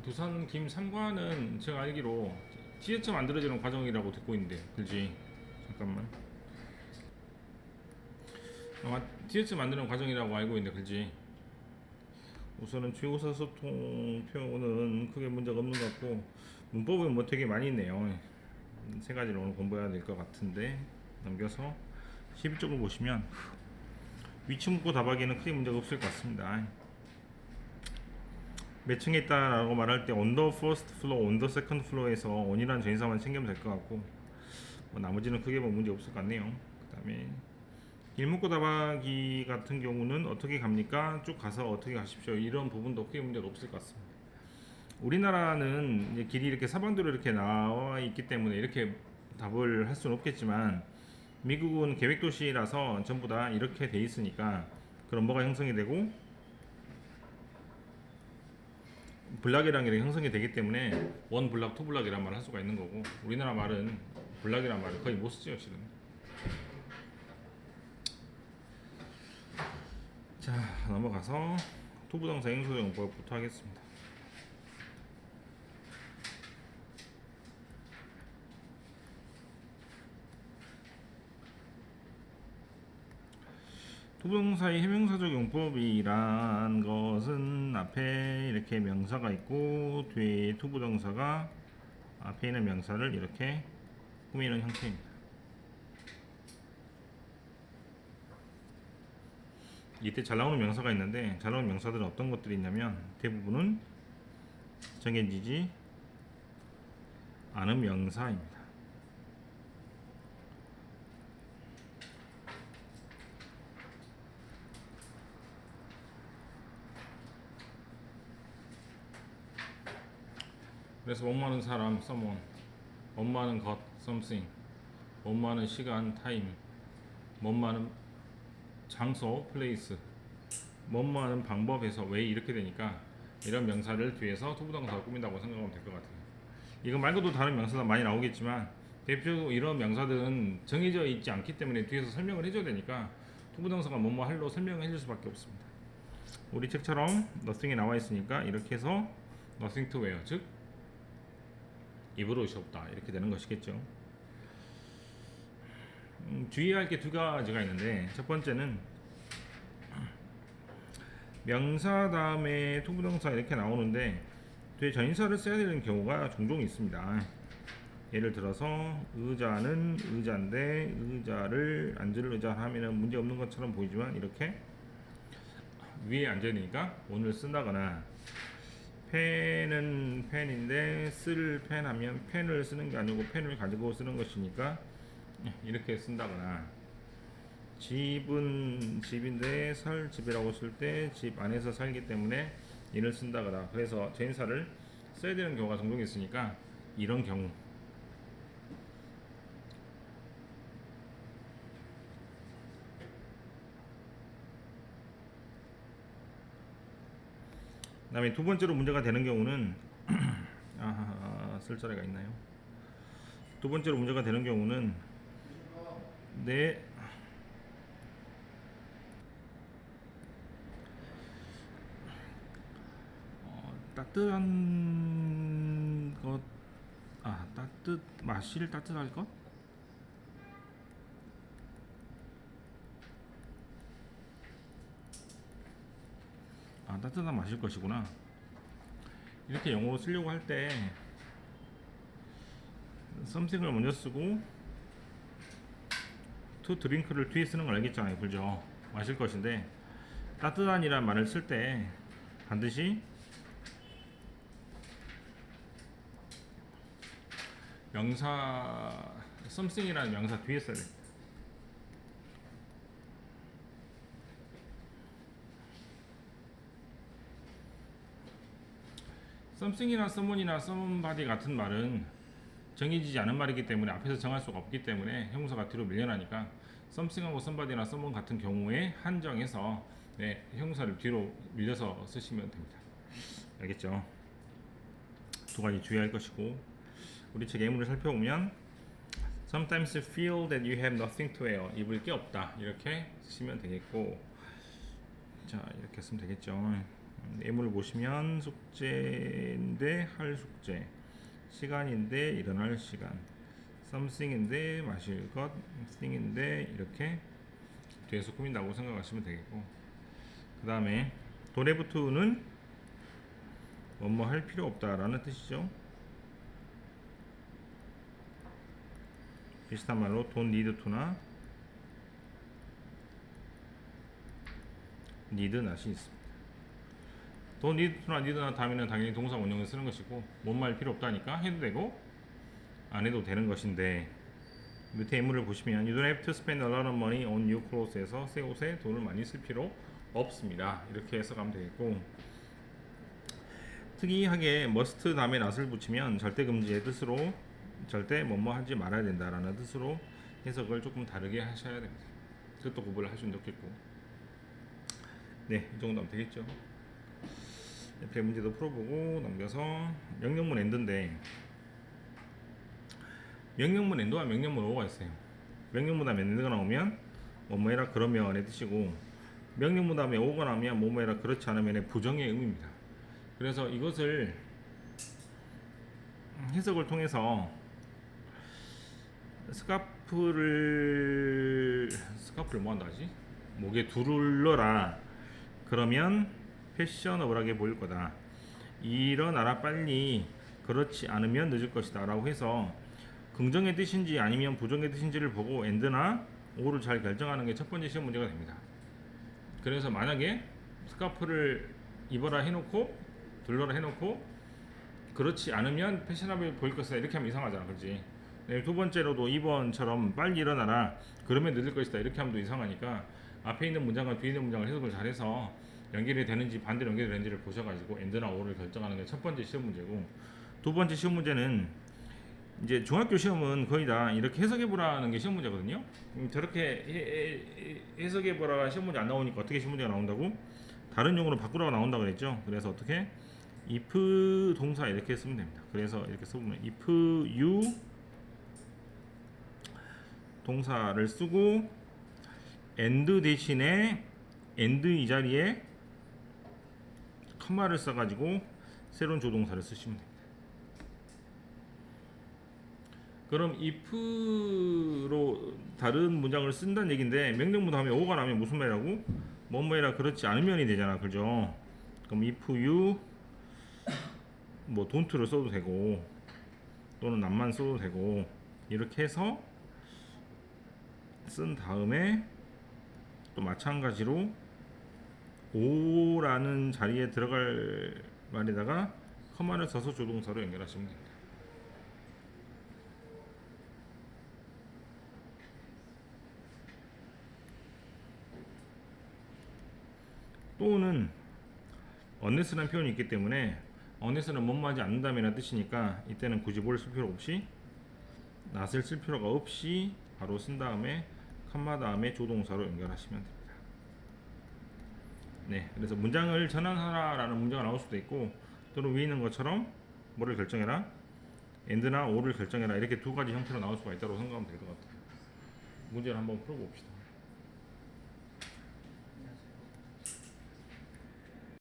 두산 김 3과는 제가 알기로 티셔츠 만들어지는 과정이라고 듣고 있는데, 그지? 잠깐만. 아마 티셔츠 만드는 과정이라고 알고 있는데, 그지? 우선은 주요 의사소통 표현은 크게 문제가 없는 것 같고, 문법은 뭐 되게 많이 있네요. 세 가지를 오늘 공부해야 될 것 같은데, 넘겨서 11쪽을 보시면 위치 문구 답하기는 크게 문제가 없을 것 같습니다. 몇 층에 있다라고 말할 때 on the first floor, on the second floor에서 on이라는 전인사만 챙기면 될 것 같고, 뭐 나머지는 크게 뭐 문제 없을 것 같네요. 그 다음에 일문구 답하기 같은 경우는 어떻게 갑니까? 쭉 가서 어떻게 가십시오. 이런 부분도 크게 문제가 없을 것 같습니다. 우리나라는 이제 길이 이렇게 사방도로 이렇게 나와 있기 때문에 이렇게 답을 할 수는 없겠지만, 미국은 계획도시라서 전부 다 이렇게 돼 있으니까 그럼 뭐가 형성이 되고 블락이라는 게 형성이 되기 때문에 원 블락, 투 블락이란 말을 할 수가 있는 거고, 우리나라 말은 블락이란 말을 거의 못 쓰죠, 실은. 자, 넘어가서 투부정사 행소정법부터 하겠습니다. 투부정사의 해명사적 용법이란 것은 앞에 이렇게 명사가 있고 뒤에 투부정사가 앞에 있는 명사를 이렇게 꾸미는 형태입니다. 이때 잘 나오는 명사가 있는데, 잘 나오는 명사들은 어떤 것들이 있냐면 대부분은 정해지지 않은 명사입니다. 그래서 원많은 사람, someone, 원많은 것, something, 원많은 시간, time, 원많은 장소, place, 원많은 방법에서 왜 이렇게 되니까 이런 명사를 뒤에서 투부정사가 꾸민다고 생각하면 될 것 같아요. 이거 말고도 다른 명사가 많이 나오겠지만 대표적으로 이런 명사들은 정해져 있지 않기 때문에 뒤에서 설명을 해줘야 되니까 투부정사가 뭐뭐 할로 설명을 해줄 수밖에 없습니다. 우리 책처럼 nothing이 나와 있으니까 이렇게 해서 nothing to wear, 즉 입을 옷이 없다, 이렇게 되는 것이겠죠. 주의할 게 두 가지가 있는데, 첫 번째는 명사 다음에 투부정사 이렇게 나오는데 뒤에 전인사를 써야 되는 경우가 종종 있습니다. 예를 들어서 의자는 의자인데 의자를 앉을 의자 하면 문제 없는 것처럼 보이지만 이렇게 위에 앉아야 되니까 오늘 쓴다거나, 펜은 펜인데 쓸 펜 하면 펜을 쓰는 게 아니고 펜을 가지고 쓰는 것이니까 이렇게 쓴다거나, 집은 집인데 살 집이라고 쓸 때 집 안에서 살기 때문에 이를 쓴다거나, 그래서 전인사를 써야 되는 경우가 종종 있으니까 이런 경우, 그 다음에 두 번째로 문제가 되는 경우는 쓸 자리가 있나요? 두 번째로 문제가 되는 경우는 내 따뜻한 것, 마실 따뜻할 것? 따뜻한 마실 것이구나. 이렇게 영어로 쓰려고 할 때 something을 먼저 쓰고 to drink를 뒤에 쓰는 걸 알겠잖아요, 그죠? 마실 것인데 따뜻한이란 말을 쓸 때 반드시 명사 something이라는 명사 뒤에 써야 돼. something이나 someone이나 somebody 같은 말은 정해지지 않은 말이기 때문에 앞에서 정할 수가 없기 때문에 형용사가 뒤로 밀려나니까 something하고 somebody나 someone 같은 경우에 한정해서 형용사를 뒤로 밀려서 쓰시면 됩니다. 알겠죠? 두 가지 주의할 것이고, 우리 책 예문을 살펴보면 sometimes feel that you have nothing to wear, 입을 게 없다, 이렇게 쓰시면 되겠고, 자 이렇게 쓰면 되겠죠. 예문을 보시면 숙제인데 할 숙제, 시간인데 일어날 시간, something인데 마실 것, thing인데 이렇게 뒤에서 꾸민다고 생각하시면 되겠고, 그 다음에 don't have to는 뭐뭐 할 필요 없다라는 뜻이죠. 비슷한 말로 don't need to나 need not이 있습니다. don't need to나 need not 다음에는 당연히 동사 원형을 쓰는 것이고, 뭐뭐 할 필요 없다니까 해도 되고 안 해도 되는 것인데, 밑에 예문을 보시면 You don't have to spend a lot of money on new clothes에서 새 옷에 돈을 많이 쓸 필요 없습니다. 이렇게 해석하면 되겠고, 특이하게 must 다음에 not을 붙이면 절대 금지의 뜻으로 절대 뭐뭐 하지 말아야 된다라는 뜻으로 해석을 조금 다르게 하셔야 됩니다. 그것도 구분을 하시면 좋겠고, 네, 이 정도 하면 되겠죠. 옆에 문제도 풀어보고 넘겨서 명령문 end인데, 명령문 end와 명령문 o가 있어요. 명령문 다음에 end가 나오면 뭐뭐 해라 그러면의 뜻이고, 명령문 다음에 o가 나오면 뭐뭐 해라 그렇지 않으면의 부정의 의미입니다. 그래서 이것을 해석을 통해서 스카프를 뭐 한다 하지? 목에 두르러라 그러면 패셔너블하게 보일 거다, 일어나라 빨리 그렇지 않으면 늦을 것이다 라고 해서 긍정의 뜻인지 아니면 부정의 뜻인지를 보고 end나 o를 잘 결정하는 게 첫 번째 시험 문제가 됩니다. 그래서 만약에 스카프를 입어라 해놓고 둘러라 해놓고 그렇지 않으면 패셔너블 보일 것이다 이렇게 하면 이상하잖아, 그렇지? 네, 두 번째로도 2번처럼 빨리 일어나라 그러면 늦을 것이다 이렇게 하면 또 이상하니까 앞에 있는 문장과 뒤에 있는 문장을 해석을 잘해서 연결이 되는지 반대로 연결이 되는지를 보셔가지고 end나 o를 결정하는 게 첫 번째 시험 문제고, 두 번째 시험 문제는 이제 중학교 시험은 거의 다 이렇게 해석해보라는 게 시험 문제거든요. 저렇게 해석해보라 시험 문제 안 나오니까 어떻게 시험 문제가 나온다고? 다른 용어로 바꾸라고 나온다고 그랬죠. 그래서 어떻게? if 동사 이렇게 쓰면 됩니다. 그래서 이렇게 써보면 if you 동사를 쓰고 and 대신에 and 이 자리에 컴마를 써가지고 새로운 조동사를 쓰시면 됩니다. 그럼 if로 다른 문장을 쓴다는 얘기인데, 명령문 다음에 o가 나오면 무슨 말이라고? 뭐뭐해라 그렇지 않으면이 되잖아, 그죠? 그럼 if you 뭐 don't를 써도 되고 또는 not만 써도 되고 이렇게 해서 쓴 다음에 또 마찬가지로 o라는 자리에 들어갈 말에다가 커마를 써서 조동사로 연결하시면 됩니다. 또는 unless라는 표현이 있기 때문에 unless는 뭐뭐 하지 않는다면 뜻이니까 이때는 굳이 뭘 쓸 필요 없이 not을 쓸 필요가 없이 바로 쓴 다음에 컴마 다음에 조동사로 연결하시면 됩니다. 네, 그래서 문장을 전환하라라는 문제가 나올 수도 있고, 또는 위에 있는 것처럼 뭐를 결정해라, end나 o를 결정해라 이렇게 두 가지 형태로 나올 수가 있다고 생각하면 될 것 같아요. 문제를 한번 풀어봅시다.